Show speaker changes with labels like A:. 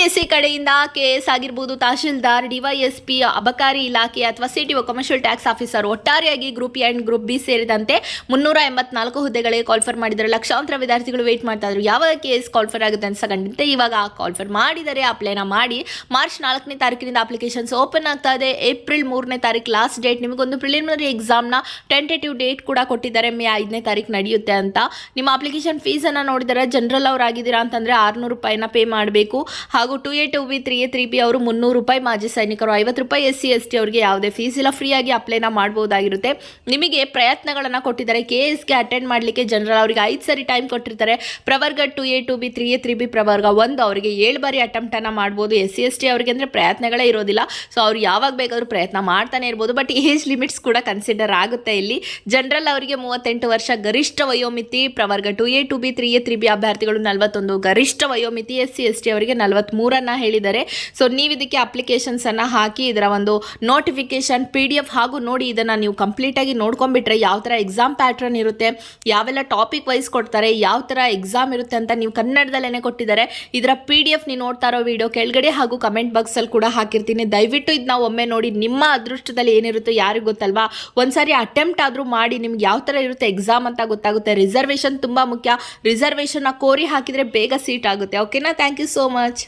A: SC ಕಡೆಯಿಂದ KS ಆಗಿರ್ಬೋದು, tahsildar, DYSP, ಅಬಕಾರಿ ಇಲಾಖೆ ಅಥವಾ ಸಿಟಿಒ ಕಮರ್ಷಿಯಲ್ ಟ್ಯಾಕ್ಸ್ ಆಫೀಸರ್, ಒಟ್ಟಾರೆಯಾಗಿ group A and group B ಸೇರಿದಂತೆ 384 ಹುದ್ದೆಗಳಿಗೆ ಕಾಲ್ಫರ್ ಮಾಡಿದ್ದಾರೆ. ಲಕ್ಷಾಂತರ ವಿದ್ಯಾರ್ಥಿಗಳು ವೇಟ್ ಮಾಡ್ತಾ ಇದ್ರು ಯಾವಾಗ ಕೆಎಸ್ ಕಾಲ್ಫರ್ ಆಗುತ್ತೆ ಅಂತ. ಖಂಡಿತ ಇವಾಗ ಕಾಲ್ಫರ್ ಮಾಡಿದರೆ ಅಪ್ಲೈನ ಮಾಡಿ. ಮಾರ್ಚ್ 4ನೇ ತಾರೀಕಿನಿಂದ ಅಪ್ಲಿಕೇಶನ್ಸ್ ಓಪನ್ ಆಗ್ತಾ ಇದೆ. ಏಪ್ರಿಲ್ 3ನೇ ತಾರೀಕು ಲಾಸ್ಟ್ ಡೇಟ್. ನಿಮಗೊಂದು ಪ್ರಿಲಿಮಿನರಿ ಎಕ್ಸಾಮ್ನ ಟೆಂಟೇಟಿವ್ ಡೇಟ್ ಕೂಡ ಕೊಟ್ಟಿದ್ದಾರೆ, ಮೇ 5ನೇ ತಾರೀಕು ನಡೆಯುತ್ತೆ ಅಂತ. ನಿಮ್ಮ ಅಪ್ಲಿಕೇಶನ್ ಫೀಸನ್ನು ನೋಡಿದರೆ ಜನರಲ್ ಅವರಾಗಿದ್ದೀರಾ ಅಂತಂದರೆ 600 ರೂಪಾಯಿನ ಪೇ ಮಾಡಬೇಕು. ಹಾಗೂ 2A 2B 3A 3B ಅವರು 300 ರೂಪಾಯಿ, ಮಾಜಿ ಸೈನಿಕರು 50 ರೂಪಾಯಿ, SC ST ಅವರಿಗೆ ಯಾವುದೇ ಫೀಸ್ ಇಲ್ಲ, ಫ್ರೀಯಾಗಿ ಅಪ್ಲೈನ ಮಾಡ್ಬೋದಾಗಿರುತ್ತೆ. ನಿಮಗೆ ಪ್ರಯತ್ನಗಳನ್ನು ಕೊಟ್ಟಿದ್ದಾರೆ. ಕೆಎಸ್ಗೆ ಅಟೆಂಡ್ ಮಾಡಲಿಕ್ಕೆ ಜನರಲ್ ಅವರಿಗೆ 5 ಸರಿ ಟೈಮ್ ಕೊಟ್ಟಿರ್ತಾರೆ. ಪ್ರವರ್ಗ 2A 2B 3A 3B ಪ್ರವರ್ಗ 1 ಅವರಿಗೆ 7 ಬಾರಿ ಅಟೆಂಪ್ಟನ್ನು ಮಾಡ್ಬೋದು. SC ST ಅವರಿಗೆ ಅಂದರೆ ಪ್ರಯತ್ನಗಳೇ ಇರೋದಿಲ್ಲ, ಸೊ ಅವ್ರು ಯಾವಾಗ ಬೇಕಾದರೂ ಪ್ರಯತ್ನ ಮಾಡ್ತಾನೆ ಇರ್ಬೋದು. ಬಟ್ ಏಜ್ ಲಿಮಿಟ್ಸ್ ಕೂಡ ಕನ್ಸಿಡರ್ ಆಗುತ್ತೆ ಇಲ್ಲಿ. ಜನರಲ್ ಅವರಿಗೆ 38 ವರ್ಷ ಗರಿಷ್ಠ ವಯೋಮಿತಿ. ಪ್ರವರ್ಗ 2A 2B 3A 3B ಅಭ್ಯರ್ಥಿಗಳು 41 ಗರಿಷ್ಠ ವಯೋಮಿತಿ. SC ST ಅವರಿಗೆ 43 ಹೇಳಿದ್ದಾರೆ. ಸೊ ನೀವು ಇದಕ್ಕೆ ಅಪ್ಲಿಕೇಶನ್ಸ್ ಅನ್ನ ಹಾಕಿ ಇದರ ಒಂದು ನೋಟಿಫಿಕೇಶನ್ PDF ಹಾಗೂ ನೋಡಿ, ಇದನ್ನ ನೀವು ಕಂಪ್ಲೀಟ್ ಆಗಿ ನೋಡ್ಕೊಂಡ್ಬಿಟ್ರೆ ಯಾವ ತರ ಎಕ್ಸಾಮ್ ಪ್ಯಾಟ್ರನ್ ಇರುತ್ತೆ, ಯಾವೆಲ್ಲ ಟಾಪಿಕ್ ವೈಸ್ ಕೊಡ್ತಾರೆ, ಯಾವ ತರ ಎಕ್ಸಾಮ್ ಇರುತ್ತೆ ಅಂತ ನೀವು ಕನ್ನಡದಲ್ಲೇನೆ ಕೊಟ್ಟಿದ್ದಾರೆ. ಇದರ PDF ನೀವು ನೋಡ್ತಾ ಇರೋ ವಿಡಿಯೋ ಕೆಳಗಡೆ ಹಾಗೂ ಕಮೆಂಟ್ ಬಾಕ್ಸ್ ಅಲ್ಲಿ ಕೂಡ ಹಾಕಿರ್ತೀನಿ. ದಯವಿಟ್ಟು ಇದನ್ನ ಒಮ್ಮೆ ನೋಡಿ. ನಿಮ್ಮ ಅದೃಷ್ಟದಲ್ಲಿ ಏನಿರುತ್ತೋ ಯಾರಿಗೂ ಗೊತ್ತಲ್ವಾ. ಒಂದ್ಸಾರಿ ಅಟೆಂಪ್ಟ್ ಆದ್ರೂ ಮಾಡಿ, ನಿಮ್ಗೆ ಯಾವ ತರ ಇರುತ್ತೆ ಎಕ್ಸಾಮ್ ಅಂತ ಗೊತ್ತಾಗುತ್ತೆ. ರಿಸರ್ವೇಶನ್ ತುಂಬಾ ಮುಖ್ಯ. ರಿಸರ್ವೇಶನ್ ಕೋರಿ ಹಾಕಿದ್ರೆ ಬೇಗ ಸೀಟ್ ಆಗುತ್ತೆ. ಓಕೆನಾ? Thank you so much.